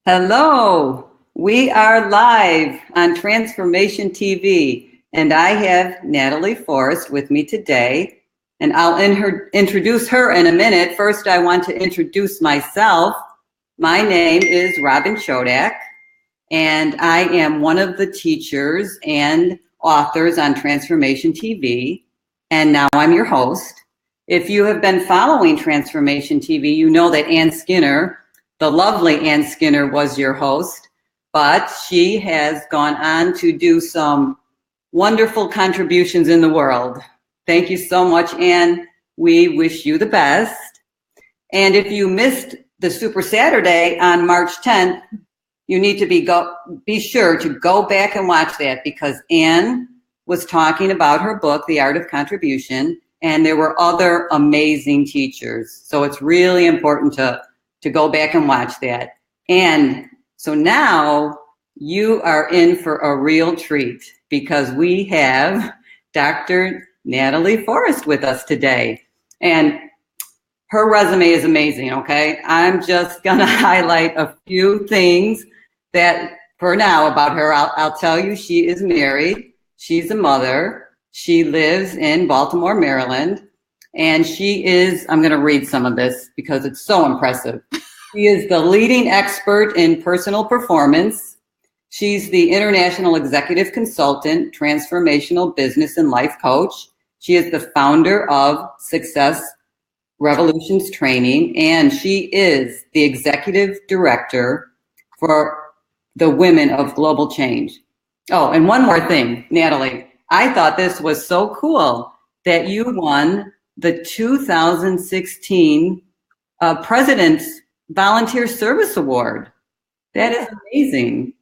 Hello, we are live on Transformation TV, and I have Natalie Forrest with me today, and I'll introduce her in a minute. First, I want to introduce myself. My name is Robin Chodak, and I am one of the teachers and authors on Transformation TV, and now I'm your host. If you have been following Transformation TV, you know that Ann Skinner, the lovely Ann Skinner, was your host, but she has gone on to do some wonderful contributions in the world. Thank you so much, Ann. We wish you the best. And if you missed the Super Saturday on March 10th, you need to be sure to go back and watch that, because Ann was talking about her book, The Art of Contribution, and there were other amazing teachers. So it's really important to go back and watch that. And so now you are in for a real treat, because we have Dr. Natalie Forrest with us today. And her resume is amazing, okay? I'm just gonna highlight a few things that for now about her. I'll tell you, she is married, she's a mother, she lives in Baltimore, Maryland, and she is, I'm gonna read some of this because it's so impressive. She is the leading expert in personal performance. She's the international executive consultant, transformational business and life coach. She is the founder of Success Revolutions Training, and she is the executive director for the Women of Global Change. Oh, and one more thing, Natalie, I thought this was so cool that you won the 2016 President's Volunteer Service Award. That is amazing.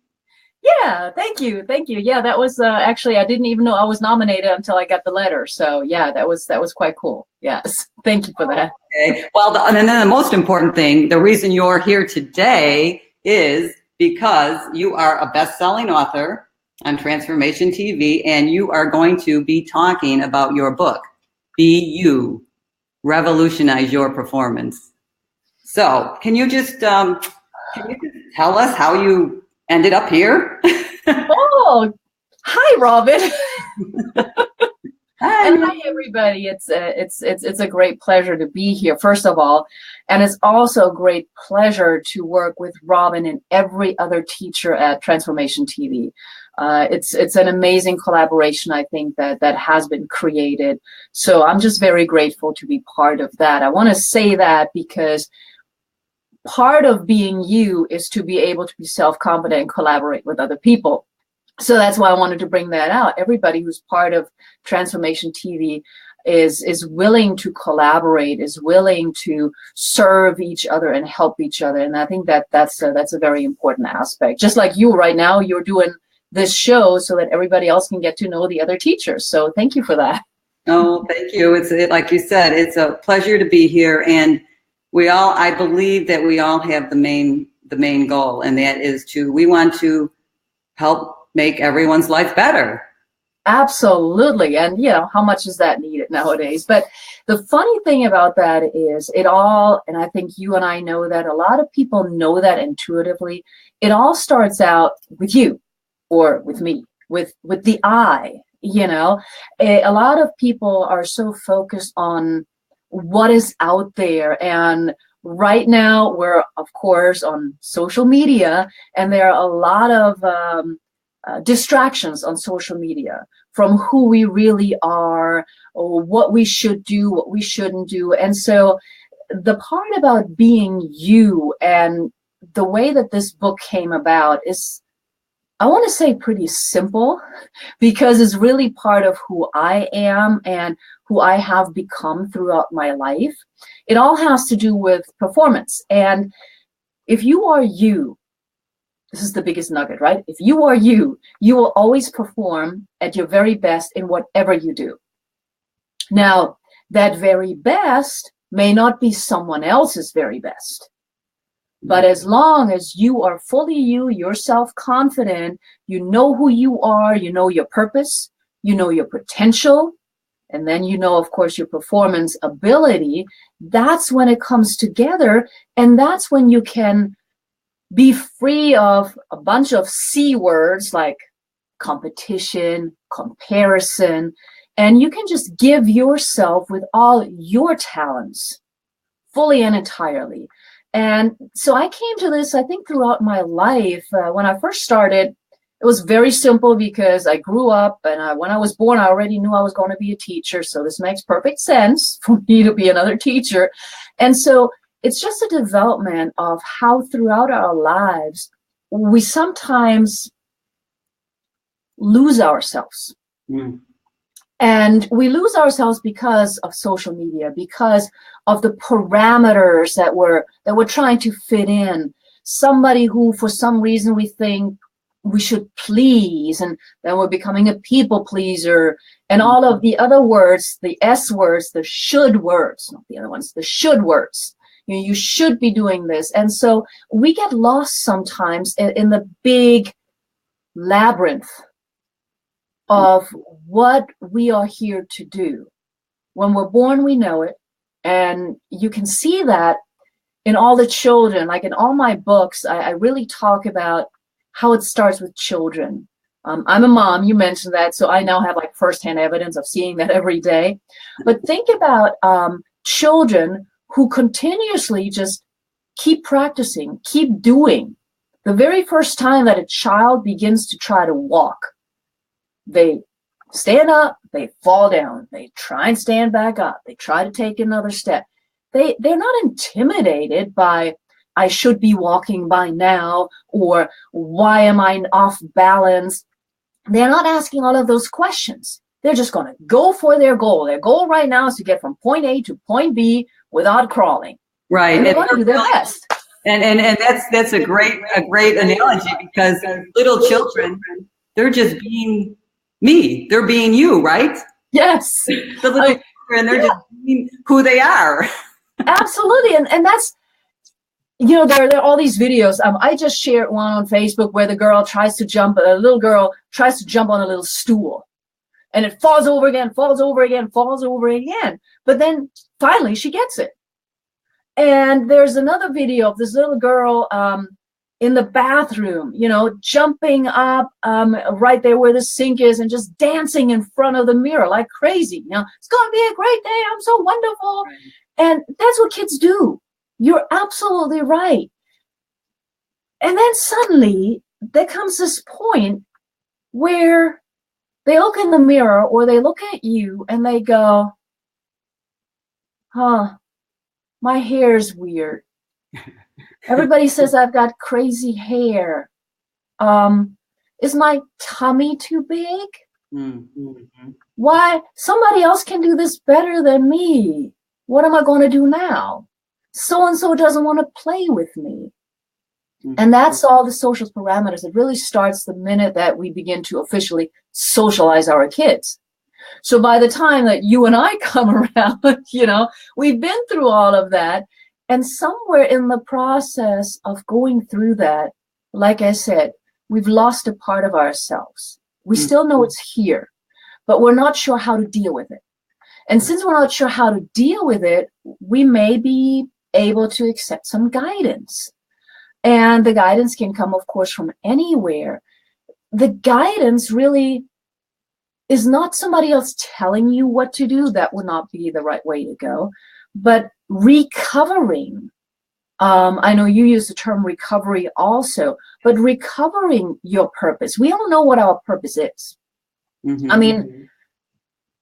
Yeah, thank you. Yeah, that was actually, I didn't even know I was nominated until I got the letter. So yeah, that was quite cool. Yes, thank you for that. Okay. Well, and then the most important thing, the reason you're here today is because you are a best-selling author on Transformation TV, and you are going to be talking about your book, Be You, Revolutionize Your Performance. So can you just tell us how you ended up here? Oh, hi, Robin. Hi. And hi, everybody. It's a great pleasure to be here, first of all. And it's also a great pleasure to work with Robin and every other teacher at Transformation TV. It's an amazing collaboration, I think, that has been created. So I'm just very grateful to be part of that. I want to say that because part of being you is to be able to be self-confident and collaborate with other people. So that's why I wanted to bring that out. Everybody who's part of Transformation TV is willing to collaborate, is willing to serve each other and help each other. And I think that's a very important aspect. Just like you right now, you're doing this show so that everybody else can get to know the other teachers. So thank you for that. Oh, thank you. It's like you said, it's a pleasure to be here. And I believe that we all have the main goal, and that is we want to help make everyone's life better. Absolutely. And how much is that needed nowadays? But the funny thing about that is and I think you and I know that, a lot of people know that intuitively, it all starts out with you or with me, with the I, A lot of people are so focused on what is out there, and right now we're of course on social media, and there are a lot of distractions on social media from who we really are, or what we should do, what we shouldn't do. And so the part about being you and the way that this book came about is, I want to say, pretty simple, because it's really part of who I am and who I have become throughout my life. It all has to do with performance. And if you are you, this is the biggest nugget, right? If you are you, you will always perform at your very best in whatever you do. Now, that very best may not be someone else's very best. But as long as you are fully you, you're self-confident, you know who you are, you know your purpose, you know your potential, and then you know, of course, your performance ability, that's when it comes together, and that's when you can be free of a bunch of C words like competition, comparison, and you can just give yourself with all your talents fully and entirely. And so I came to this, I think, throughout my life. When I first started, it was very simple because I grew up and when I was born, I already knew I was going to be a teacher. So this makes perfect sense for me to be another teacher. And so it's just a development of how throughout our lives, we sometimes lose ourselves. Mm. And we lose ourselves because of social media, because of the parameters that we're trying to fit in. Somebody who, for some reason, we think we should please, and then we're becoming a people pleaser, and all of the other words, the S words, the should words, not the other ones, the should words. You know, you should be doing this. And so we get lost sometimes in the big labyrinth of what we are here to do. When we're born, we know it. And you can see that in all the children. Like in all my books, I really talk about how it starts with children. I'm a mom, you mentioned that, so I now have like firsthand evidence of seeing that every day. But think about children who continuously just keep practicing, keep doing. The very first time that a child begins to try to walk, they stand up, they fall down, they try and stand back up, they try to take another step. They're not intimidated by, I should be walking by now, or why am I off balance? They're not asking all of those questions. They're just going to go for their goal. Their goal right now is to get from point A to point B without crawling. Right. And they want to do their best. And that's a great analogy, because little children, they're just being me. They're being you, right? Yes. The little children, they're just being who they are. Absolutely. And that's, you know, there are all these videos. I just shared one on Facebook where the little girl tries to jump on a little stool. And it falls over again, falls over again, falls over again. But then finally she gets it. And there's another video of this little girl in the bathroom, you know, jumping up right there where the sink is and just dancing in front of the mirror like crazy. You know, it's going to be a great day. I'm so wonderful. And that's what kids do. You're absolutely right. And then suddenly there comes this point where they look in the mirror or they look at you and they go, my hair's weird. Everybody says I've got crazy hair. Is my tummy too big? Mm-hmm. Why? Somebody else can do this better than me. What am I going to do now? So-and-so doesn't want to play with me. Mm-hmm. And that's all the social parameters. It really starts the minute that we begin to officially socialize our kids. So by the time that you and I come around, you know, we've been through all of that. And somewhere in the process of going through that, like I said, we've lost a part of ourselves. We still know it's here, but we're not sure how to deal with it. And since we're not sure how to deal with it, we may be able to accept some guidance. And the guidance can come, of course, from anywhere. The guidance really is not somebody else telling you what to do. That would not be the right way to go. But recovering, I know you use the term recovery also, but recovering your purpose. We all know what our purpose is. Mm-hmm. I mean,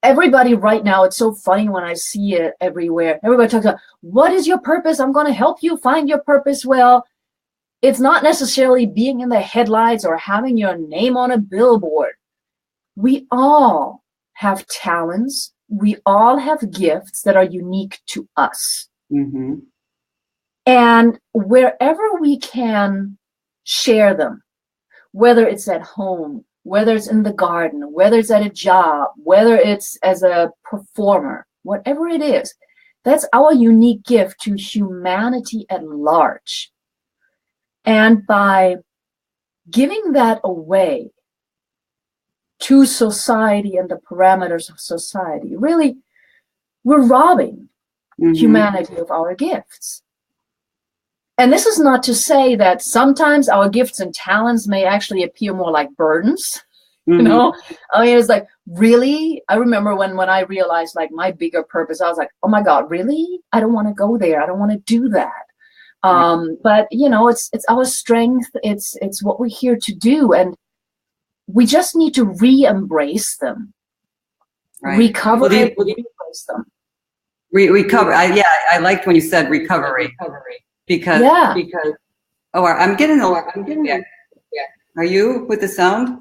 everybody right now, it's so funny when I see it everywhere. Everybody talks about, what is your purpose? I'm going to help you find your purpose. Well, it's not necessarily being in the headlights or having your name on a billboard. We all have talents. We all have gifts that are unique to us. Mm-hmm. And wherever we can share them, whether it's at home, whether it's in the garden, whether it's at a job, whether it's as a performer, whatever it is, that's our unique gift to humanity at large. And by giving that away to society and the parameters of society, really, we're robbing humanity of our gifts. And this is not to say that sometimes our gifts and talents may actually appear more like burdens. You know, I mean, it's like, really? I remember when I realized like my bigger purpose, I was like, oh my God, really? I don't want to go there. I don't want to do that. But you know, it's our strength. It's what we're here to do. And we just need to re-embrace them. Right. Recover it, re-embrace them. Recover. I liked when you said recovery. Because I'm getting yeah. Are you with the sound?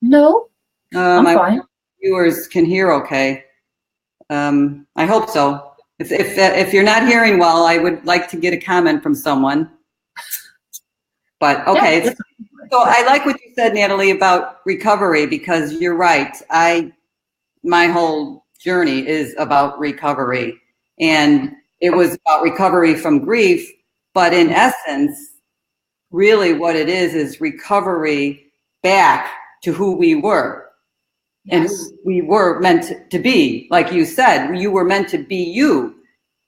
No, I'm fine. Viewers can hear okay. I hope so. If you're not hearing well, I would like to get a comment from someone. But okay. Yeah. So I like what you said, Natalie, about recovery, because you're right. My whole journey is about recovery, and it was about recovery from grief. But in essence, really what it is recovery back to who we were. Yes. And who we were meant to be. Like you said, you were meant to be you.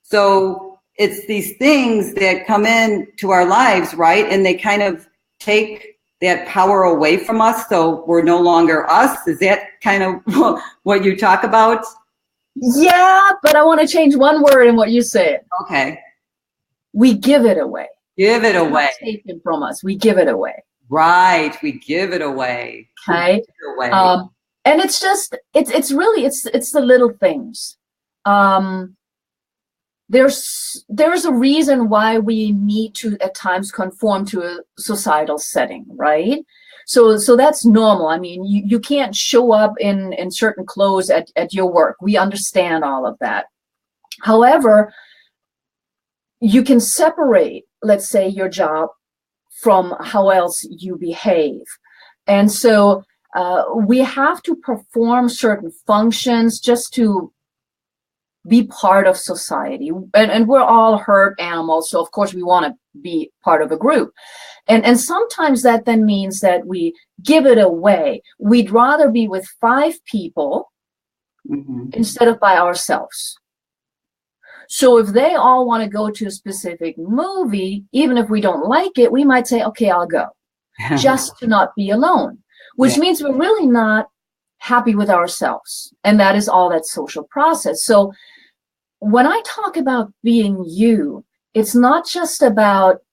So it's these things that come into our lives, right? And they kind of take that power away from us, so we're no longer us. Is that kind of what you talk about? Yeah, but I want to change one word in what you said. Okay. We give it away. Give it away. It's not taken from us. We give it away. Right. We give it away. Okay. And it's just, it's really the little things. There's a reason why we need to at times conform to a societal setting, right? So that's normal. I mean, you can't show up in certain clothes at your work. We understand all of that. However, you can separate, let's say, your job from how else you behave. And so we have to perform certain functions just to be part of society. And we're all herd animals, so of course we want to be part of a group. And sometimes that then means that we give it away. We'd rather be with 5 people instead of by ourselves. So if they all want to go to a specific movie, even if we don't like it, we might say, okay, I'll go, just to not be alone, which means we're really not happy with ourselves. And that is all that social process. So when I talk about being you, it's not just about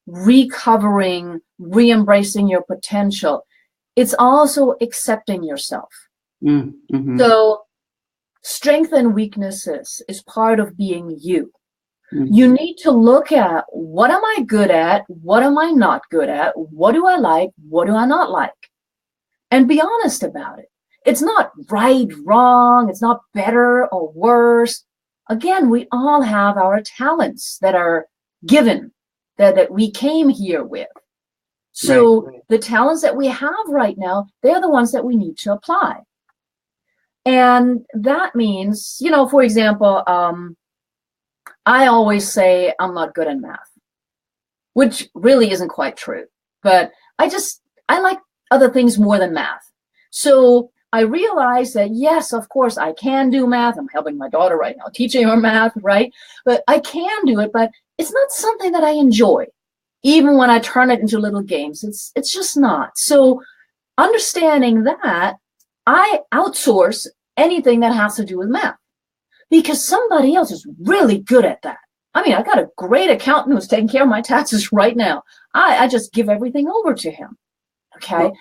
recovering, re-embracing your potential. It's also accepting yourself. So strength and weaknesses is part of being you. You need to look at, what am I good at? What am I not good at? What do I like? What do I not like? And be honest about it. It's not right, wrong. It's not better or worse. Again, we all have our talents that are given, that we came here with. So the talents that we have right now, they're the ones that we need to apply. And that means, you know, for example, I always say I'm not good at math, which really isn't quite true. But I like other things more than math. So I realized that, yes, of course, I can do math. I'm helping my daughter right now, teaching her math, right? But I can do it, but it's not something that I enjoy. Even when I turn it into little games, it's just not. So understanding that, I outsource anything that has to do with math because somebody else is really good at that. I mean, I got a great accountant who's taking care of my taxes right now. I just give everything over to him, okay?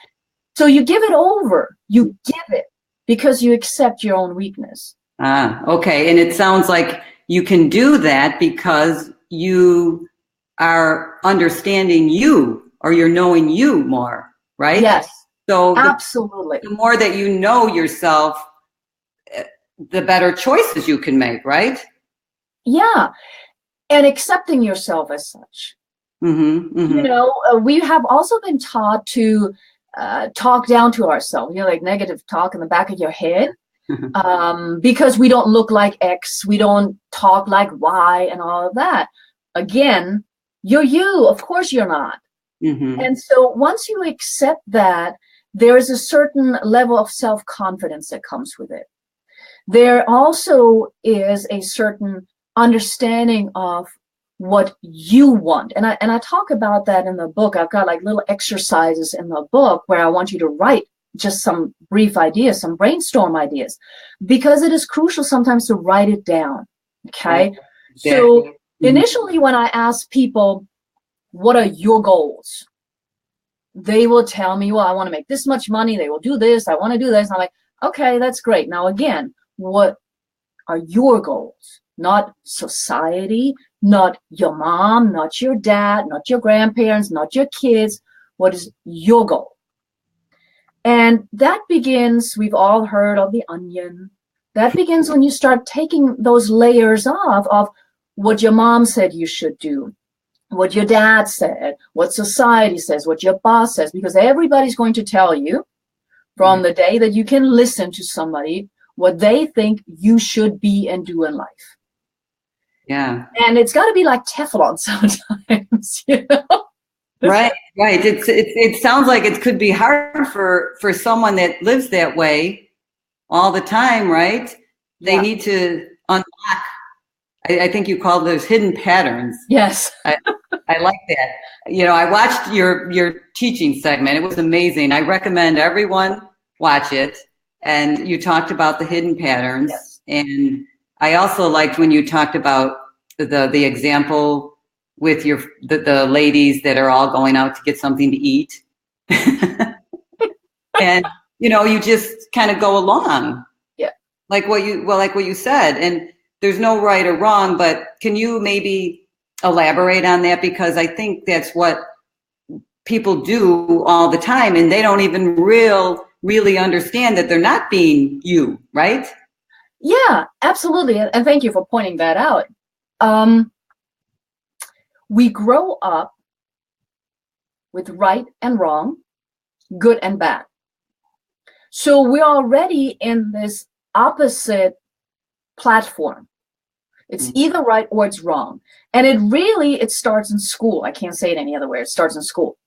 So you give it over, you give it because you accept your own weakness. Okay. And it sounds like you can do that because you are understanding you, or you're knowing you more, right? Yes. So absolutely. The more that you know yourself, the better choices you can make, right? Yeah. And accepting yourself as such. You know, we have also been taught to talk down to ourselves, you know, like negative talk in the back of your head, because we don't look like X, we don't talk like Y and all of that. Again, you're you, of course you're not. And so once you accept that, there's a certain level of self-confidence that comes with it. There also is a certain understanding of what you want. And I talk about that in the book. I've got like little exercises in the book where I want you to write just some brief ideas, some brainstorm ideas, because it is crucial sometimes to write it down. Okay. So initially, when I ask people, what are your goals? They will tell me, well, I want to make this much money. They will do this. I want to do this. I'm like, okay, that's great. Now, again, what are your goals? Not society, not your mom, not your dad, not your grandparents, not your kids. What is your goal? And that begins, we've all heard of the onion. That begins when you start taking those layers off of what your mom said you should do, what your dad said, what society says, what your boss says, because everybody's going to tell you from the day that you can listen to somebody what they think you should be and do in life. Yeah. And it's got to be like Teflon sometimes, you know? Right. It sounds like it could be hard for someone that lives that way all the time, right? They need to unlock, I think you call those hidden patterns. Yes. I like that. You know, I watched your teaching segment. It was amazing. I recommend everyone watch it. And you talked about the hidden patterns. Yes. And I also liked when you talked about the example with the ladies that are all going out to get something to eat. And, you know, you just kind of go along. Yeah. Like what you said. And there's no right or wrong, but can you maybe elaborate on that? Because I think that's what people do all the time, and they don't even really understand that they're not being you, right? Yeah, absolutely. And thank you for pointing that out. We grow up with right and wrong, good and bad. So we're already in this opposite platform. It's either right or it's wrong. And it starts in school. I can't say it any other way. It starts in school.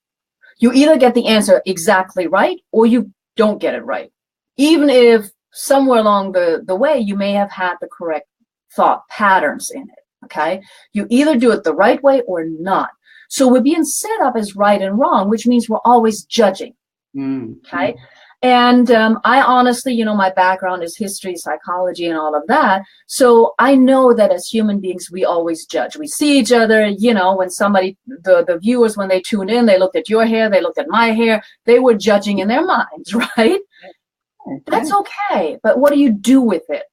You either get the answer exactly right or you don't get it right. Even if somewhere along the way, you may have had the correct thought patterns in it. Okay. You either do it the right way or not. So we're being set up as right and wrong, which means we're always judging. Okay. And I honestly, you know, my background is history, psychology, and all of that. So I know that as human beings, we always judge. We see each other, you know, when somebody, the viewers, when they tuned in, they looked at your hair, they looked at my hair, they were judging in their minds, right? That's okay. But what do you do with it?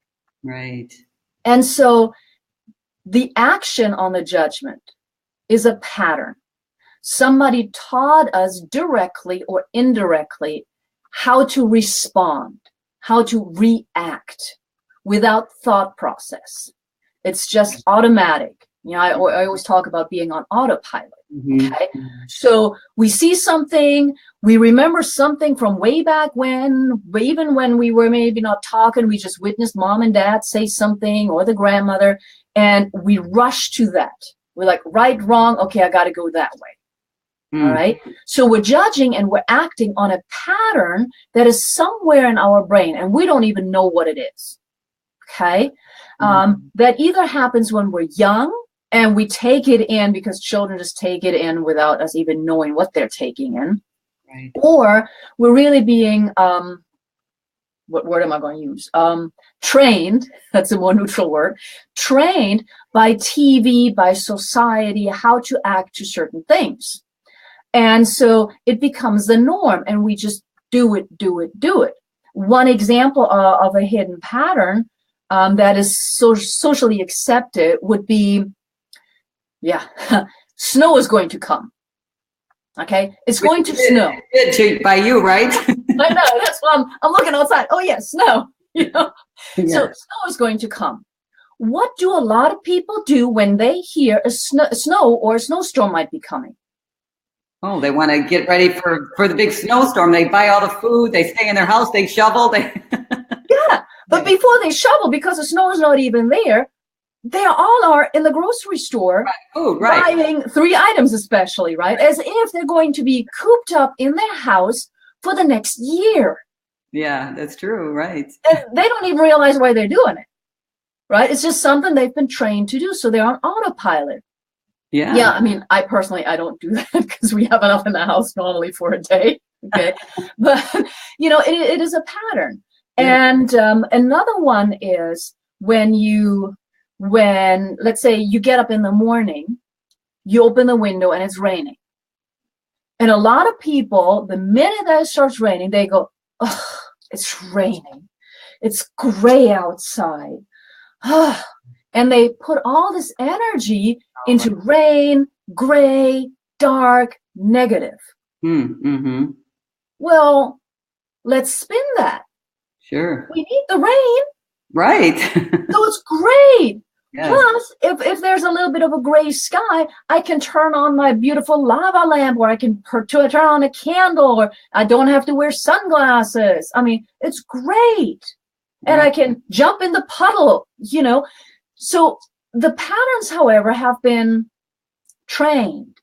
Right. And so the action on the judgment is a pattern. Somebody taught us directly or indirectly how to respond, how to react without thought process. It's just automatic. You know, I always talk about being on autopilot. Okay. So we see something, we remember something from way back when, even when we were maybe not talking, we just witnessed mom and dad say something or the grandmother, and we rush to that. We're like, right, wrong, okay, I got to go that way. All right. So we're judging and we're acting on a pattern that is somewhere in our brain, and we don't even know what it is. Okay. That either happens when we're young, and we take it in because children just take it in without us even knowing what they're taking in. Right. Or we're really being, what word am I going to use? Trained, that's a more neutral word, trained by TV, by society, how to act to certain things. And so it becomes the norm, and we just do it. One example of a hidden pattern that is socially accepted would be, snow is going to come. Okay, it's going to snow. By you, right? I know. That's why I'm looking outside. Oh yeah, snow. You know, so snow is going to come. What do a lot of people do when they hear a snow or a snowstorm might be coming? Oh, they want to get ready for the big snowstorm. They buy all the food. They stay in their house. They shovel. Yeah, but before they shovel, because the snow is not even there, they all are in the grocery store buying 3 items especially, right? As if they're going to be cooped up in their house for the next year. Yeah, that's true, right. And they don't even realize why they're doing it, right? It's just something they've been trained to do, so they're on autopilot. Yeah, I mean, I personally, I don't do that because we have enough in the house normally for a day. Okay. But, it is a pattern. Yeah. And another one is when, let's say you get up in the morning, you open the window and it's raining. And a lot of people, the minute that it starts raining, they go, oh, it's raining. It's gray outside. And they put all this energy into rain, gray, dark, negative. Mm-hmm. Well, let's spin that. Sure. We need the rain. Right. So it's great. Yes. Plus, if there's a little bit of a gray sky, I can turn on my beautiful lava lamp, or I can turn on a candle, or I don't have to wear sunglasses. I mean, it's great. And I can jump in the puddle, So the patterns, however, have been trained.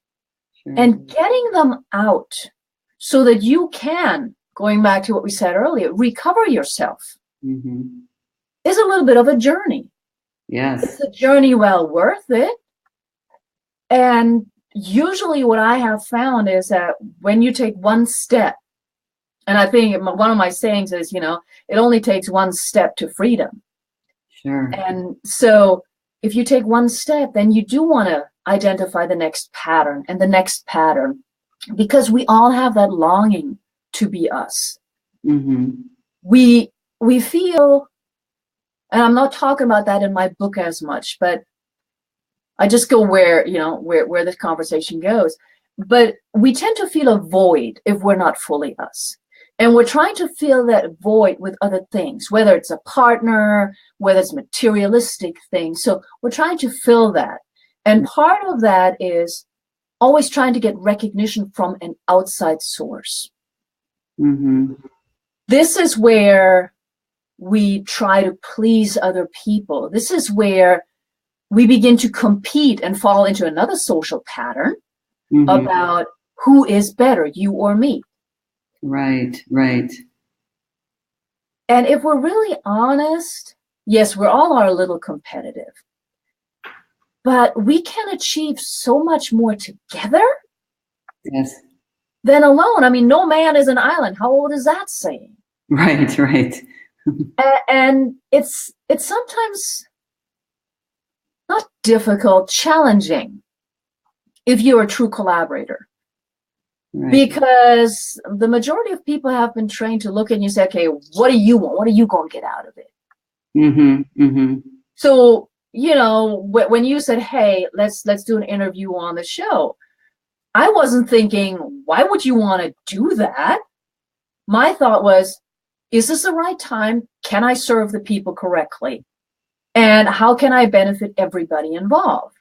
Sure. And getting them out so that you can, going back to what we said earlier, recover yourself is a little bit of a journey. Yes. It's a journey well worth it. And usually what I have found is that when you take one step, and I think one of my sayings is, it only takes one step to freedom. Sure. And so if you take one step, then you do want to identify the next pattern and the next pattern, because we all have that longing to be us. We feel, and I'm not talking about that in my book as much, but I just go where this conversation goes. But we tend to feel a void if we're not fully us. And we're trying to fill that void with other things, whether it's a partner, whether it's materialistic things. So we're trying to fill that. And part of that is always trying to get recognition from an outside source. This is where we try to please other people. This is where we begin to compete and fall into another social pattern about who is better, you or me. Right. And if we're really honest, yes, we're all a little competitive, but we can achieve so much more together than alone. I mean, no man is an island. How old is that saying? Right. And it's sometimes not difficult, challenging if you're a true collaborator. Right. Because the majority of people have been trained to look at you and say, okay, what do you want? What are you going to get out of it? So, when you said, hey, let's do an interview on the show, I wasn't thinking, why would you want to do that? My thought was, is this the right time? Can I serve the people correctly? And how can I benefit everybody involved?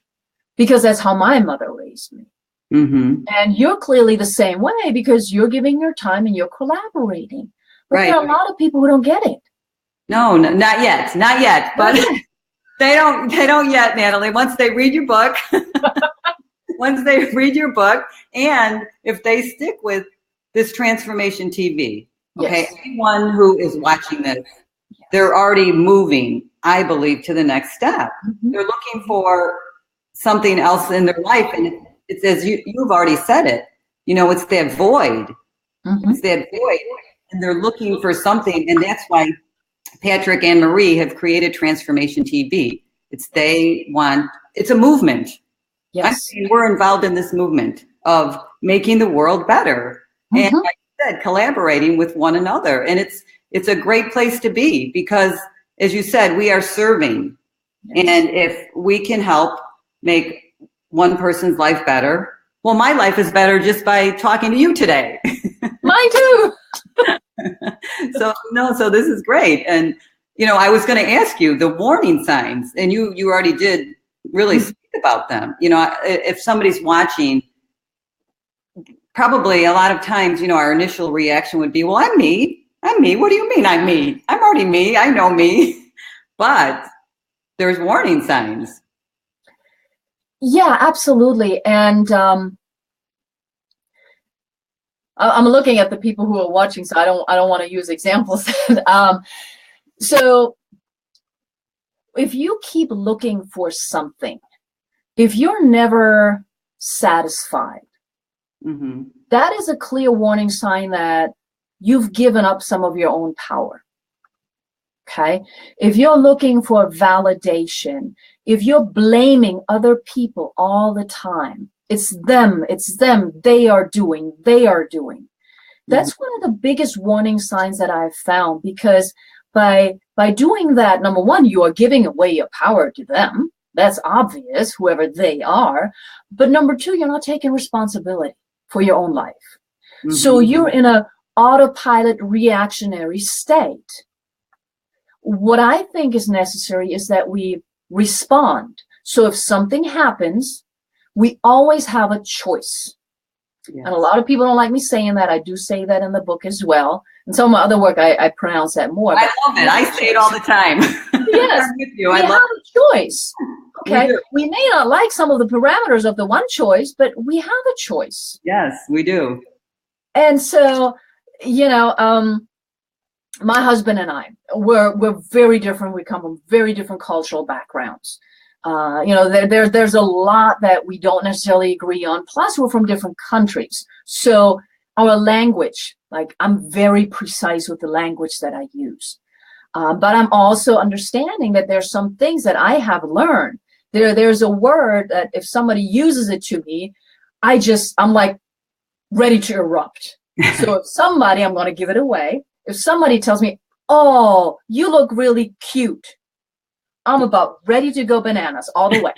Because that's how my mother raised me. And you're clearly the same way, because you're giving your time and you're collaborating. But there are a lot of people who don't get it. No, not yet. But they don't yet, Natalie. Once they read your book, and if they stick with this Transformation TV, okay, anyone who is watching this, they're already moving, I believe, to the next step. They're looking for something else in their life, and it's as you've already said it. It's that void. It's that void, and they're looking for something, and that's why Patrick and Marie have created Transformation TV. It's a movement. Yes, we're involved in this movement of making the world better, and like you said, collaborating with one another, and it's a great place to be, because, as you said, we are serving, and if we can help make one person's life better, well, my life is better just by talking to you today. Mine too. So this is great. And, I was going to ask you the warning signs, and you already did really speak about them. If somebody's watching, probably a lot of times, our initial reaction would be, well, I'm me. What do you mean I'm me? I'm already me. I know me. But there's warning signs. Yeah, absolutely. And I'm looking at the people who are watching, so I don't want to use examples. So if you keep looking for something if you're never satisfied, Mm-hmm. that is a clear warning sign that you've given up some of your own power. Okay? If you're looking for validation, if you're blaming other people all the time, it's them, they are doing. That's one of the biggest warning signs that I've found, because by doing that, number one, you are giving away your power to them. That's obvious, whoever they are. But number two, you're not taking responsibility for your own life. Mm-hmm. So you're in a autopilot reactionary state. What I think is necessary is that we respond. So if something happens, we always have a choice. Yes. And a lot of people don't like me saying that. I do say that in the book as well. And some of my other work, I pronounce that more. I love it. I say it all the time. Yes, I'm with you. we I have love a choice. Okay, do. we may not like some of the parameters of the one choice, but we have a choice. Yes, we do. And so, my husband and I, we're very different. We come from very different cultural backgrounds. There's a lot that we don't necessarily agree on. Plus, we're from different countries. So our language, like, I'm very precise with the language that I use. But I'm also understanding that there's some things that I have learned. There's a word that if somebody uses it to me, I'm like ready to erupt. So if somebody, I'm going to give it away. If somebody tells me, "Oh, you look really cute," I'm about ready to go bananas all the way,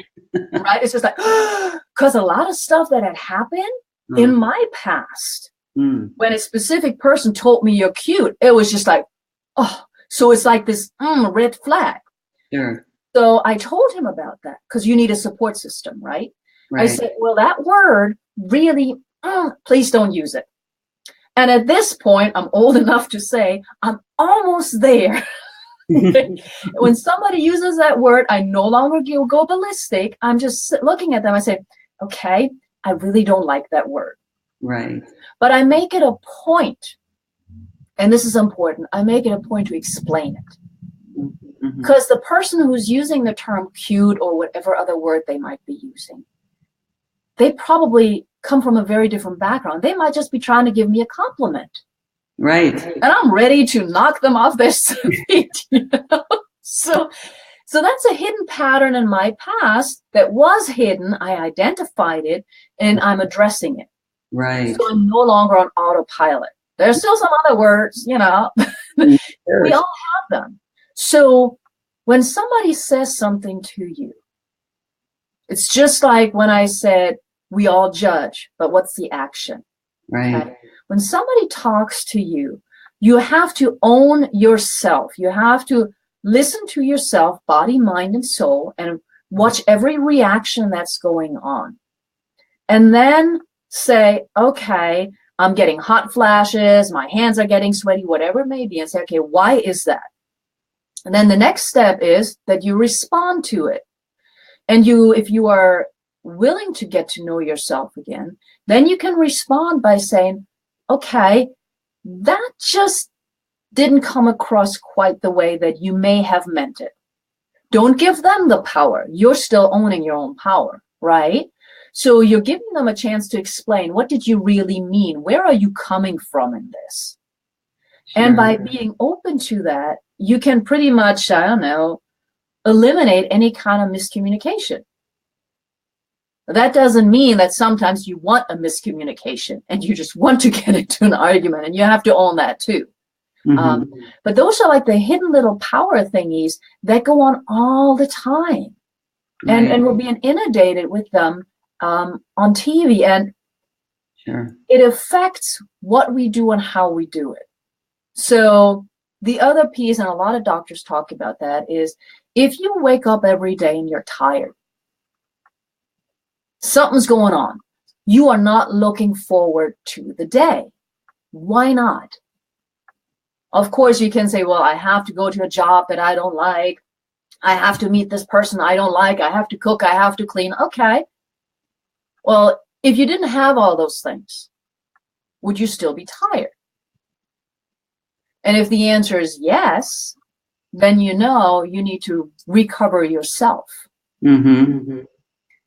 right? It's just like, because a lot of stuff that had happened in my past, when a specific person told me you're cute, it was just like, oh, so it's like this red flag. Sure. So I told him about that, because you need a support system, right? I said, well, that word really, please don't use it. And at this point, I'm old enough to say, I'm almost there. When somebody uses that word, I no longer go ballistic. I'm just looking at them. I say, okay, I really don't like that word. Right. But I make it a point, and this is important, I make it a point to explain it. Because the person who's using the term cute or whatever other word they might be using, they probably come from a very different background. They might just be trying to give me a compliment. Right. And I'm ready to knock them off their feet. So that's a hidden pattern in my past that was hidden. I identified it, and I'm addressing it. Right. So I'm no longer on autopilot. There's still some other words, We all have them. So when somebody says something to you, it's just like when I said, we all judge, but what's the action? Right. Okay? When somebody talks to you, you have to own yourself. You have to listen to yourself, body, mind, and soul, and watch every reaction that's going on. And then say, okay, I'm getting hot flashes, my hands are getting sweaty, whatever it may be, and say, okay, why is that? And then the next step is that you respond to it. And if you are willing to get to know yourself again, then you can respond by saying, okay, that just didn't come across quite the way that you may have meant it. Don't give them the power. You're still owning your own power, right? So you're giving them a chance to explain, what did you really mean? Where are you coming from in this? Sure. And by being open to that, you can pretty much, eliminate any kind of miscommunication. That doesn't mean that sometimes you want a miscommunication and you just want to get into an argument, and you have to own that too. But those are like the hidden little power thingies that go on all the time. Right. And we're being inundated with them on TV, and it affects what we do and how we do it. So the other piece, and a lot of doctors talk about that, is if you wake up every day and you're tired, something's going on. You are not looking forward to the day. Why not? Of course, you can say, well, I have to go to a job that I don't like. I have to meet this person I don't like. I have to cook. I have to clean. Okay. Well, if you didn't have all those things, would you still be tired? And if the answer is yes, then you need to recover yourself.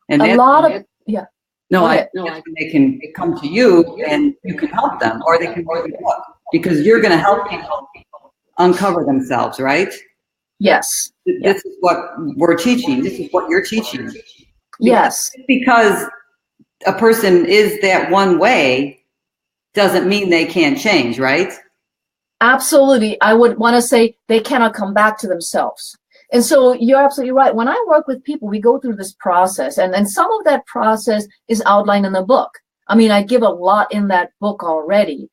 And A lot of, yeah. no, Go I ahead. they can come to you and you can help them, or they can read the book because you're going to help people uncover themselves, right? Yes. Yeah. This is what we're teaching. This is what you're teaching. Yes. Because a person is that one way doesn't mean they can't change, right? Absolutely. I would want to say they cannot come back to themselves. And so you're absolutely right. When I work with people, we go through this process, and some of that process is outlined in the book. I mean, I give a lot in that book already,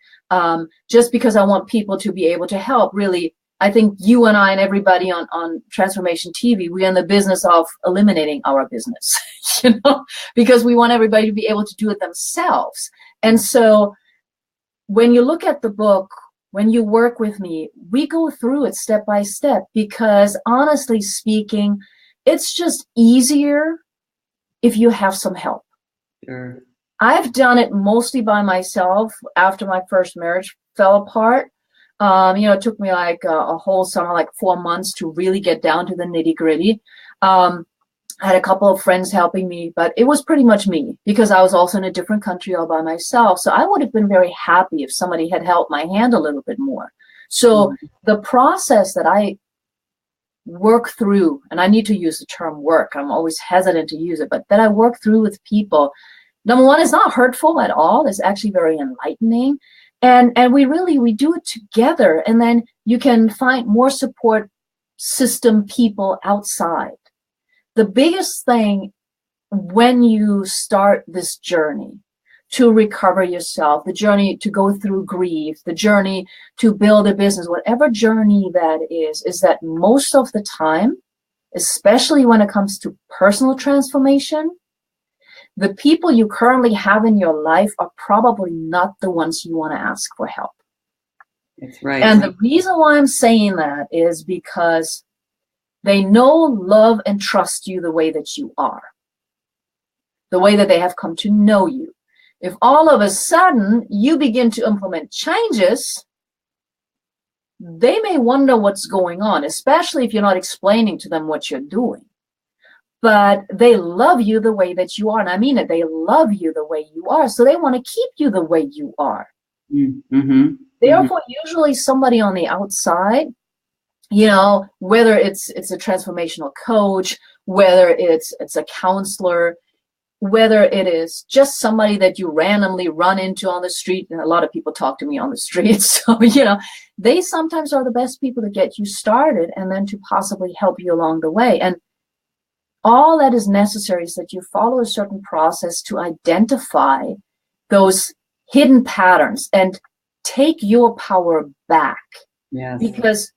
just because I want people to be able to help. Really, I think you and I and everybody on Transformation TV, we're in the business of eliminating our business, because we want everybody to be able to do it themselves. And so when you look at the book, when you work with me, we go through it step by step, because honestly speaking, it's just easier if you have some help. Sure. I've done it mostly by myself after my first marriage fell apart. It took me like a whole summer, like 4 months, to really get down to the nitty gritty. I had a couple of friends helping me, but it was pretty much me, because I was also in a different country all by myself. So I would have been very happy if somebody had held my hand a little bit more. So the process that I work through, and I need to use the term work, I'm always hesitant to use it, but that I work through with people, number one, it's not hurtful at all. It's actually very enlightening. And we do it together, and then you can find more support system people outside. The biggest thing when you start this journey to recover yourself, the journey to go through grief, the journey to build a business, whatever journey that is that most of the time, especially when it comes to personal transformation, the people you currently have in your life are probably not the ones you want to ask for help. That's right. And the reason why I'm saying that is because they know, love, and trust you the way that you are, the way that they have come to know you. If all of a sudden you begin to implement changes, they may wonder what's going on, especially if you're not explaining to them what you're doing. But they love you the way that you are. And I mean it, they love you the way you are. So they want to keep you the way you are. Mm-hmm. Therefore, usually somebody on the outside, whether it's a transformational coach, whether it's a counselor, whether it is just somebody that you randomly run into on the street, and a lot of people talk to me on the street, so they sometimes are the best people to get you started and then to possibly help you along the way. And all that is necessary is that you follow a certain process to identify those hidden patterns and take your power back. Yes. Because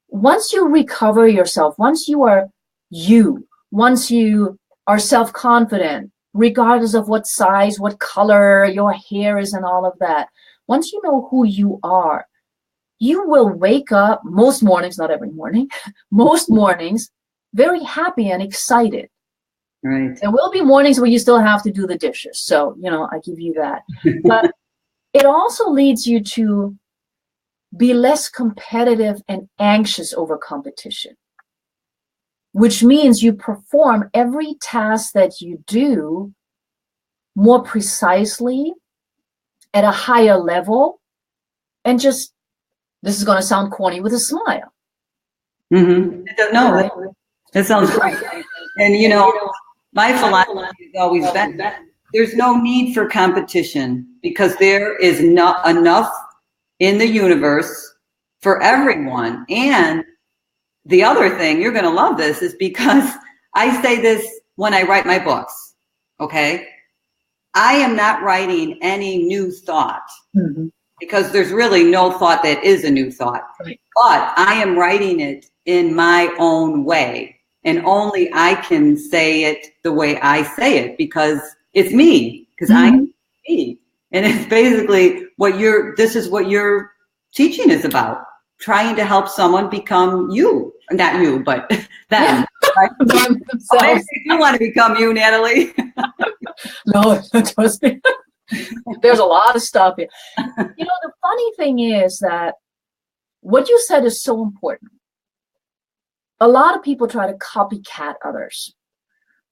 once you recover yourself, once you are you, once you are self-confident, regardless of what size, what color your hair is and all of that, once you know who you are, you will wake up most mornings, not every morning, most mornings, very happy and excited. Right. There will be mornings where you still have to do the dishes. So, I give you that. But it also leads you to be less competitive and anxious over competition, which means you perform every task that you do more precisely at a higher level, and just, this is going to sound corny, with a smile. Mm-hmm. No, that sounds great. And my philosophy has always been, there's no need for competition, because there is not enough in the universe for everyone. And the other thing, you're going to love this, is because I say this when I write my books, okay? I am not writing any new thought, because there's really no thought that is a new thought. Right. But I am writing it in my own way, and only I can say it the way I say it, because it's me, because I'm me. And it's basically this is what your teaching is about, trying to help someone become you. Not you, but them. Yeah. Right? Maybe you want to become you, Natalie. No, trust me. There's a lot of stuff here. The funny thing is that what you said is so important. A lot of people try to copycat others.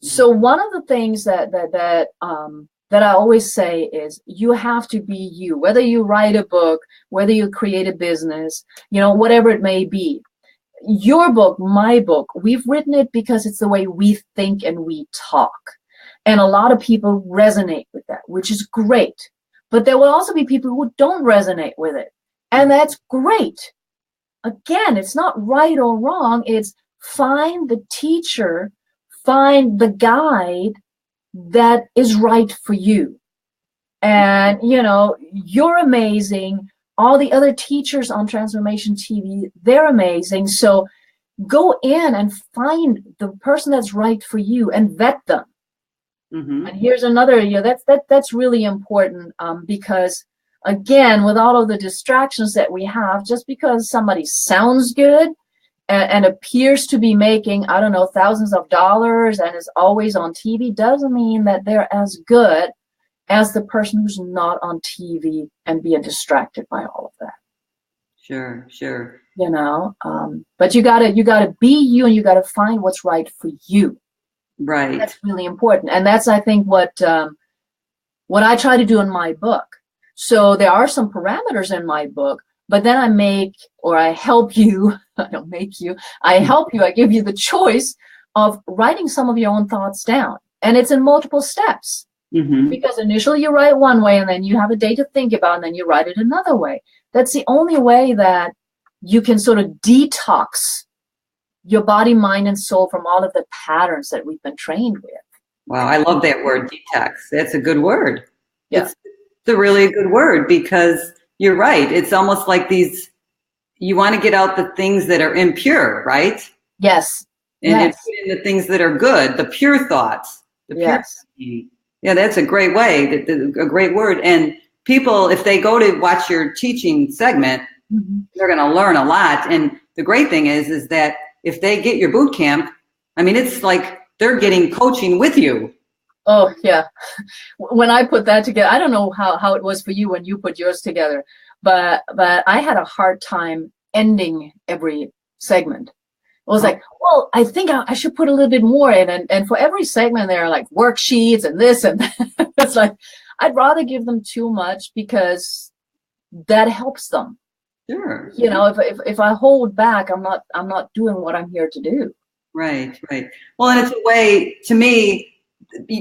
So one of the things that I always say is you have to be you, whether you write a book, whether you create a business, whatever it may be. Your book, my book, we've written it because it's the way we think and we talk. And a lot of people resonate with that, which is great. But there will also be people who don't resonate with it. And that's great. Again, it's not right or wrong. It's find the teacher, find the guide that is right for you. And, you're amazing. All the other teachers on Transformation TV, they're amazing. So go in and find the person that's right for you and vet them. Mm-hmm. And here's another, that's really important because, again, with all of the distractions that we have, just because somebody sounds good and appears to be making, I don't know, thousands of dollars and is always on TV doesn't mean that they're as good as the person who's not on TV and being distracted by all of that. Sure. But you gotta be you, and you gotta find what's right for you. Right. That's really important, and that's, I think, what I try to do in my book. So there are some parameters in my book, but then I help you. I don't make you. I help you. I give you the choice of writing some of your own thoughts down, and it's in multiple steps. Mm-hmm. Because initially you write one way, and then you have a day to think about, and then you write it another way. That's the only way that you can sort of detox your body, mind, and soul from all of the patterns that we've been trained with. Wow, I love that word, detox. That's a good word. Yeah. It's a really good word, because you're right. It's almost like you want to get out the things that are impure, right? Yes. And yes. put in the things that are good, the pure thoughts. Yes. Yeah, that's a great way, a great word. And people, if they go to watch your teaching segment, mm-hmm. they're going to learn a lot. And the great thing is that if they get your boot camp, I mean, it's like they're getting coaching with you. Oh, yeah. When I put that together, I don't know how it was for you when you put yours together, but I had a hard time ending every segment. I was like, well, I think I should put a little bit more in. And for every segment, there are like worksheets and this and that. It's like, I'd rather give them too much because that helps them. Sure. If I hold back, I'm not doing what I'm here to do. Right. Well, and it's a way, to me,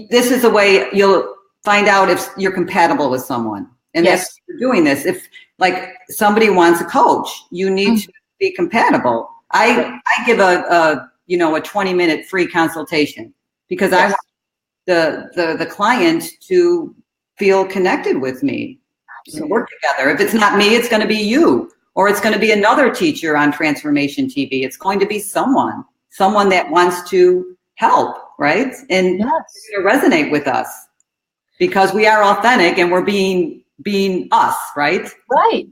this is a way you'll find out if you're compatible with someone. And yes. that's you're doing this. If like somebody wants a coach, you need to be compatible. I give a 20-minute free consultation because yes. I want the client to feel connected with me. Absolutely. Work together. If it's not me, it's going to be you, or it's going to be another teacher on Transformation TV. It's going to be someone that wants to help, right? And yes. it's going to resonate with us because we are authentic and we're being us, right? Right.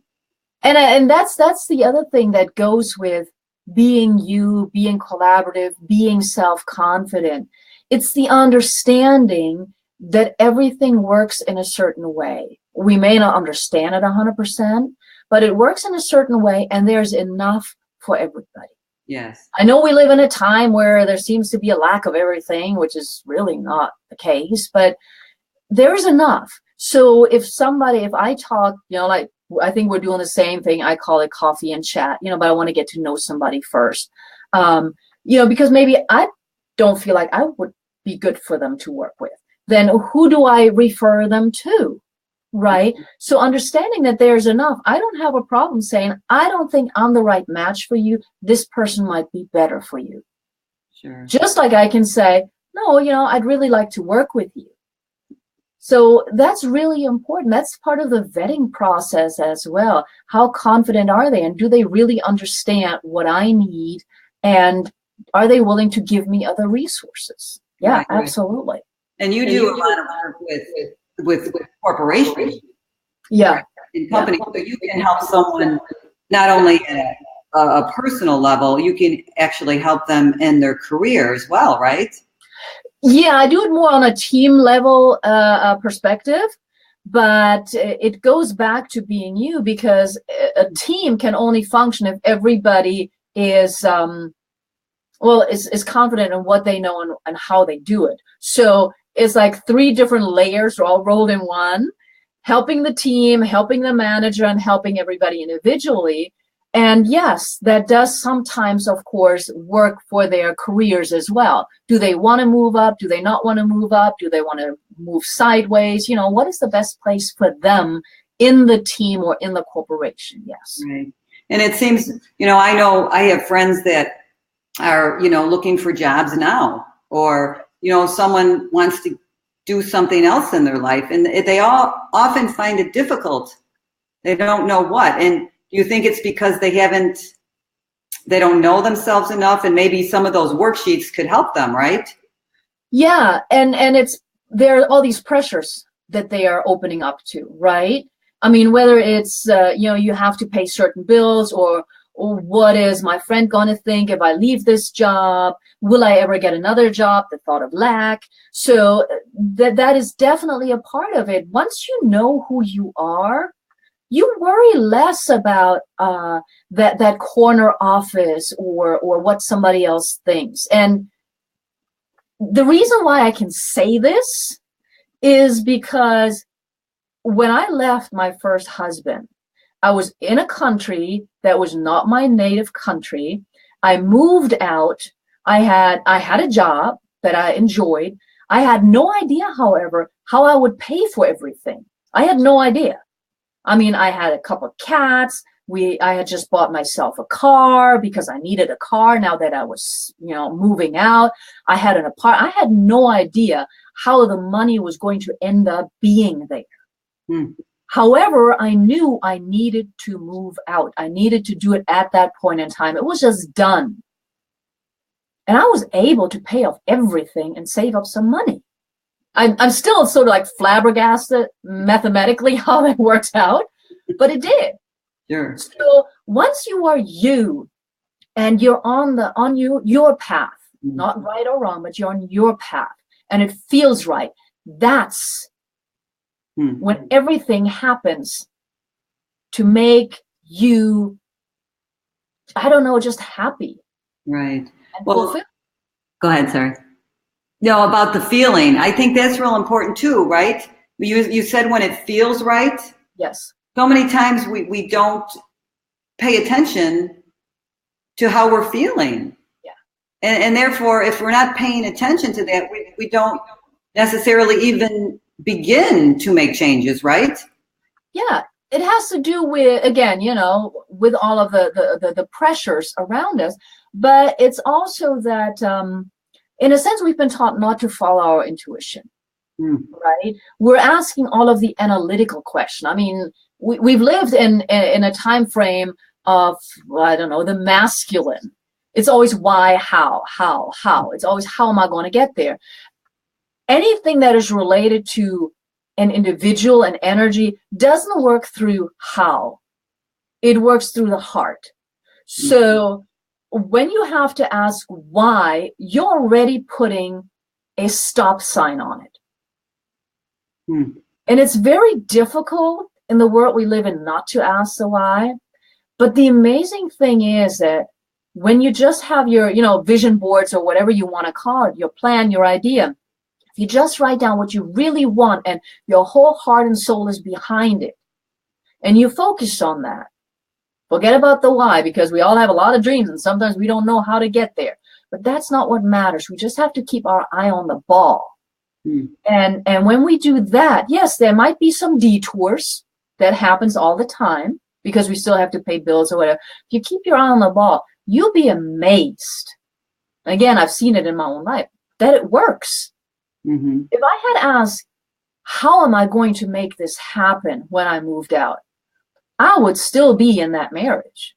And that's the other thing that goes with being you, being collaborative, being self-confident. It's the understanding that everything works in a certain way. We may not understand it 100%, but it works in a certain way, and there's enough for everybody. Yes. I know we live in a time where there seems to be a lack of everything, which is really not the case, but there's enough. So if I talk, like I think we're doing the same thing. I call it coffee and chat, but I want to get to know somebody first. Because maybe I don't feel like I would be good for them to work with. Then who do I refer them to? Right? So understanding that there's enough, I don't have a problem saying, I don't think I'm the right match for you. This person might be better for you. Sure. Just like I can say, no, I'd really like to work with you. So that's really important. That's part of the vetting process as well. How confident are they? And do they really understand what I need? And are they willing to give me other resources? Yeah, right. Absolutely. And you do a lot of work with corporations. Yeah. In companies, so you can help someone not only at a personal level, you can actually help them in their career as well, right? Yeah, I do it more on a team level perspective, but it goes back to being you, because a team can only function if everybody is Well, is confident in what they know and how they do it. So it's like three different layers all rolled in one, helping the team, helping the manager, and helping everybody individually. And yes, that does sometimes, of course, work for their careers as well. Do they want to move up? Do they not want to move up? Do they want to move sideways? You know, what is the best place for them in the team or in the corporation? Yes. Right. And it seems, I know I have friends that are, looking for jobs now, or, someone wants to do something else in their life, and they all often find it difficult. They don't know what. And do you think it's because they don't know themselves enough, and maybe some of those worksheets could help them, right? Yeah. And there are all these pressures that they are opening up to, right? I mean, whether it's, you have to pay certain bills, or what is my friend going to think if I leave this job? Will I ever get another job? The thought of lack. So that is definitely a part of it. Once you know who you are, you worry less about that corner office or what somebody else thinks. And the reason why I can say this is because when I left my first husband, I was in a country that was not my native country. I moved out. I had a job that I enjoyed. I had no idea, however, how I would pay for everything. I had no idea. I mean, I had a couple of cats. I had just bought myself a car because I needed a car now that I was, moving out. I had an apartment. I had no idea how the money was going to end up being there. However, I knew I needed to move out. I needed to do it at that point in time. It was just done. And I was able to pay off everything and save up some money. I'm still sort of like flabbergasted mathematically how that works out, but it did. Sure. So once you are you and you're on your path, not right or wrong, but you're on your path and it feels right, that's when everything happens to make you, I don't know, just happy. Right. And well, fulfilled. Go ahead, sorry. No, about the feeling. I think that's real important too, right? You said when it feels right. Yes. So many times we don't pay attention to how we're feeling. Yeah. And therefore, if we're not paying attention to that, we don't necessarily even begin to make changes, right? Yeah. It has to do with, again, with all of the pressures around us. But it's also that, in a sense, we've been taught not to follow our intuition, right? We're asking all of the analytical question. I mean, we've lived in a time frame of, I don't know, the masculine. It's always why, how. It's always how am I going to get there? Anything that is related to an individual and energy doesn't work through how. It works through the heart. So when you have to ask why, you're already putting a stop sign on it. And it's very difficult in the world we live in not to ask the why. But the amazing thing is that when you just have your, vision boards or whatever you want to call it, your plan, your idea, if you just write down what you really want and your whole heart and soul is behind it, and you focus on that, forget about the why, because we all have a lot of dreams and sometimes we don't know how to get there. But that's not what matters. We just have to keep our eye on the ball. And when we do that, yes, there might be some detours. That happens all the time because we still have to pay bills or whatever. If you keep your eye on the ball, you'll be amazed. Again, I've seen it in my own life, that it works. If I had asked, how am I going to make this happen when I moved out? I would still be in that marriage.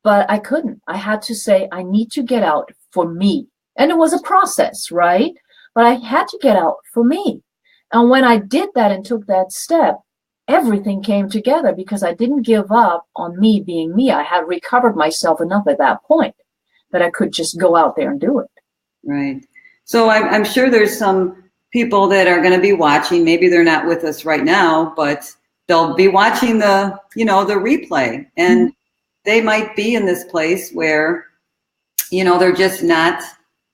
But I couldn't. I had to say, I need to get out for me. And it was a process, right? But I had to get out for me. And when I did that and took that step, everything came together because I didn't give up on me being me. I had recovered myself enough at that point that I could just go out there and do it. Right. So I'm sure there's some people that are going to be watching. Maybe they're not with us right now, but they'll be watching the replay, and they might be in this place where they're just not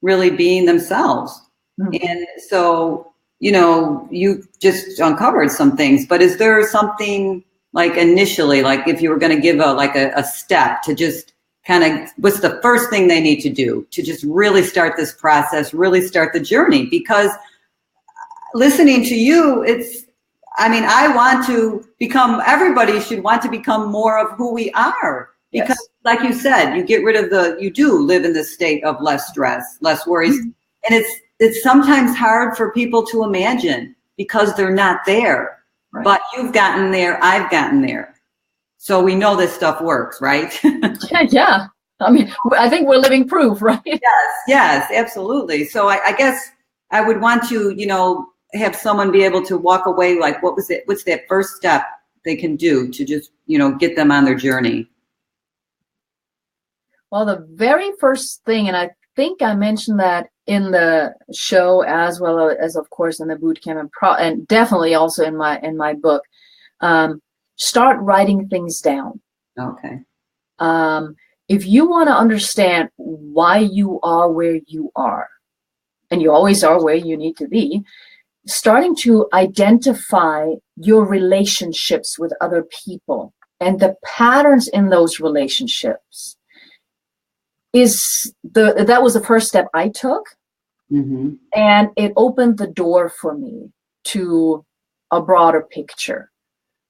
really being themselves. And so, you just uncovered some things, but is there something like initially, like if you were going to give a step to just kind of, what's the first thing they need to do to just really start this process, really start the journey? Because listening to you, I want to become, everybody should want to become more of who we are. Because like you said, you get rid of you do live in this state of less stress, less worries. And it's sometimes hard for people to imagine because they're not there. Right. But you've gotten there, I've gotten there. So we know this stuff works, right? Yeah. I think we're living proof, right? Yes, absolutely. So I guess I would want to, have someone be able to walk away like, what's that first step they can do to just, get them on their journey? Well, the very first thing, and I think I mentioned that in the show as well as, of course, in the boot camp and definitely also in my book, start writing things down. Okay. If you want to understand why you are where you are, and you always are where you need to be, starting to identify your relationships with other people and the patterns in those relationships that was the first step I took. Mm-hmm. And it opened the door for me to a broader picture.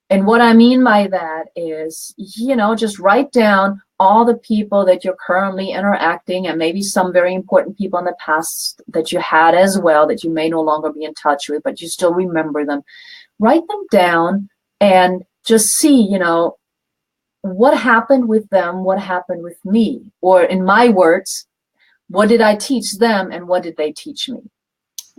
And what I mean by that is, just write down all the people that you're currently interacting, and maybe some very important people in the past that you had as well that you may no longer be in touch with, but you still remember them. Write them down and just see, what happened with them, what happened with me, or in my words, what did I teach them and what did they teach me?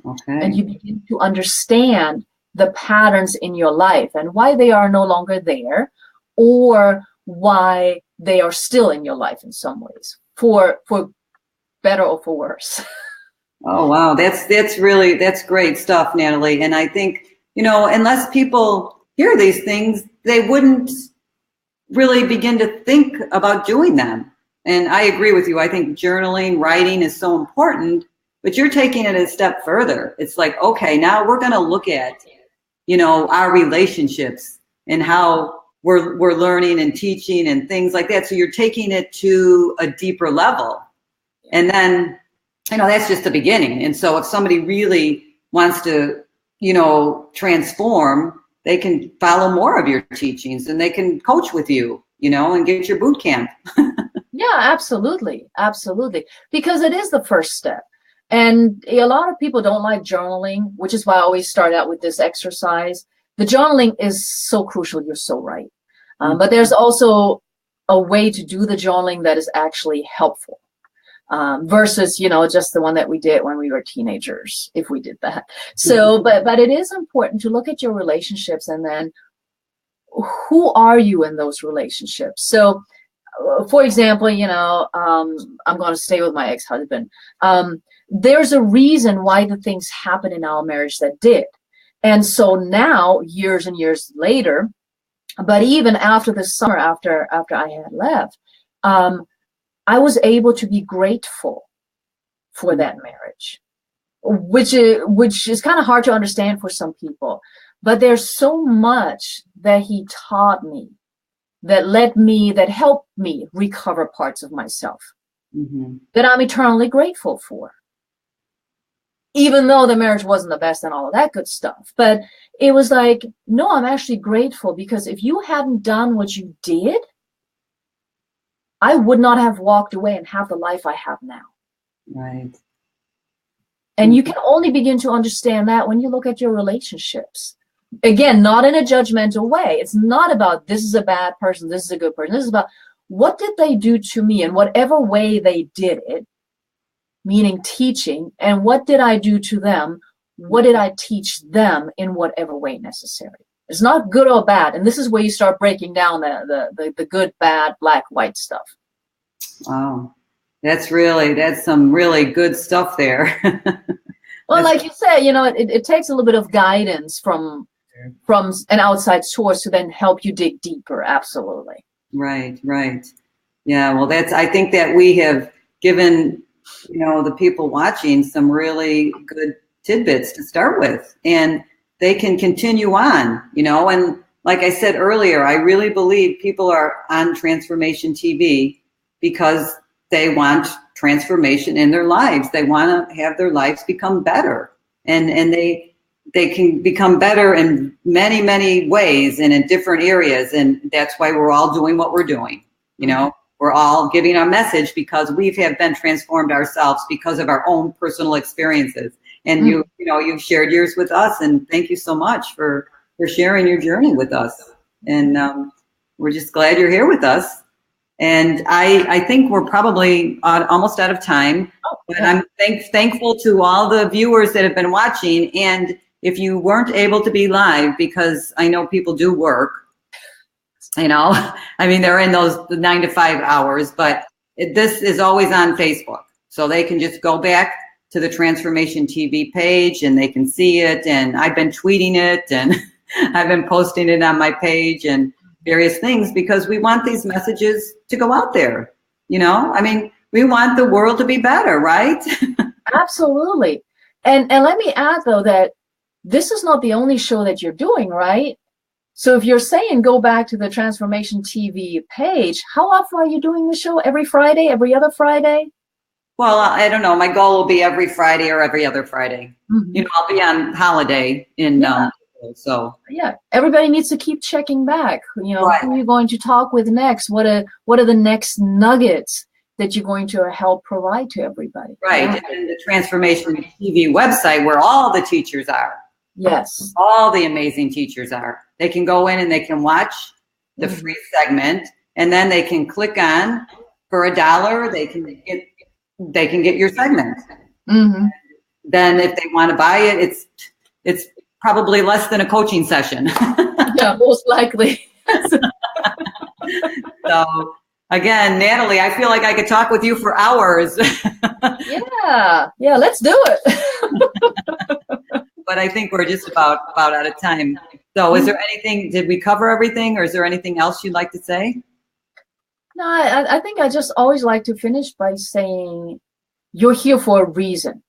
Okay. And you begin to understand the patterns in your life and why they are no longer there, or why they are still in your life in some ways, for better or for worse. Oh, wow. That's great stuff, Natalie. And I think, unless people hear these things, they wouldn't really begin to think about doing them. And I agree with you. I think journaling, writing is so important, but you're taking it a step further. It's like, okay, now we're going to look at, our relationships and how we're learning and teaching and things like that. So you're taking it to a deeper level. And then, that's just the beginning. And so if somebody really wants to, transform, they can follow more of your teachings and they can coach with you, and get your boot camp. Yeah, absolutely. Absolutely. Because it is the first step. And a lot of people don't like journaling, which is why I always start out with this exercise. The journaling is so crucial. You're so right. But there's also a way to do the journaling that is actually helpful. Versus, just the one that we did when we were teenagers, if we did that. So, but it is important to look at your relationships and then who are you in those relationships? So, for example, I'm going to stay with my ex-husband. There's a reason why the things happened in our marriage that did. And so now, years and years later, but even after the summer, after I had left, I was able to be grateful for that marriage, which is kind of hard to understand for some people. But there's so much that he taught me, that helped me recover parts of myself, that I'm eternally grateful for. Even though the marriage wasn't the best and all of that good stuff. But it was like, no, I'm actually grateful, because if you hadn't done what you did, I would not have walked away and have the life I have now. Right. And you can only begin to understand that when you look at your relationships. Again, not in a judgmental way. It's not about this is a bad person, this is a good person. This is about what did they do to me in whatever way they did it, meaning teaching, and what did I do to them? What did I teach them in whatever way necessary? It's not good or bad. And this is where you start breaking down the good, bad, black, white stuff. Wow. That's some really good stuff there. Well, like you said, it takes a little bit of guidance from an outside source to then help you dig deeper. Absolutely. Right. Yeah. Well, I think that we have given, the people watching some really good tidbits to start with, and they can continue on, and like I said earlier, I really believe people are on Transformation TV because they want transformation in their lives. They want to have their lives become better, and they can become better in many, many ways and in different areas. And that's why we're all doing what we're doing. We're all giving our message because we have been transformed ourselves because of our own personal experiences. And you've shared yours with us, and thank you so much for sharing your journey with us. And we're just glad you're here with us. And I think we're probably almost out of time, but I'm thankful to all the viewers that have been watching. And if you weren't able to be live, because I know people do work, they're in those 9 to 5 hours, but this is always on Facebook. So they can just go back to the Transformation TV page and they can see it. And I've been tweeting it and I've been posting it on my page and various things because we want these messages to go out there. We want the world to be better, right? Absolutely. And let me add, though, that this is not the only show that you're doing, right? So if you're saying go back to the Transformation TV page, how often are you doing the show? Every Friday? Every other Friday? Well, I don't know. My goal will be every Friday or every other Friday. Mm-hmm. I'll be on holiday in so yeah, everybody needs to keep checking back. Right. Who are you going to talk with next? What are the next nuggets that you're going to help provide to everybody? Right. Yeah. And the Transformation TV website where all the teachers are. Yes. All the amazing teachers are. They can go in and they can watch the free segment, and then they can click on for $1. They can get your segment. Mm-hmm. Then if they want to buy it, it's probably less than a coaching session. Yeah, most likely. So again, Natalie, I feel like I could talk with you for hours. Yeah, let's do it. But I think we're just about out of time. So is there anything, did we cover everything, or is there anything else you'd like to say? No, I think I just always like to finish by saying you're here for a reason.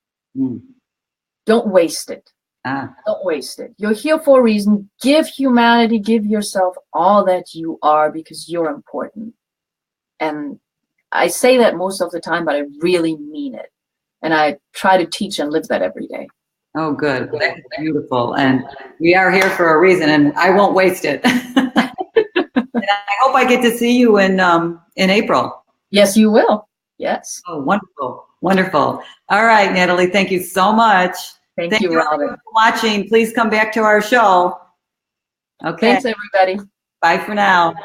Don't waste it. Don't waste it. You're here for a reason. Give humanity, give yourself all that you are because you're important. And I say that most of the time, but I really mean it. And I try to teach and live that every day. Oh, good. That's beautiful. And we are here for a reason, and I won't waste it. And I hope I get to see you in April. Yes, you will. Yes. Oh, wonderful. Wonderful. All right, Natalie, thank you so much. Thank you, Robin. For watching. Please come back to our show. Okay. Thanks, everybody. Bye for now.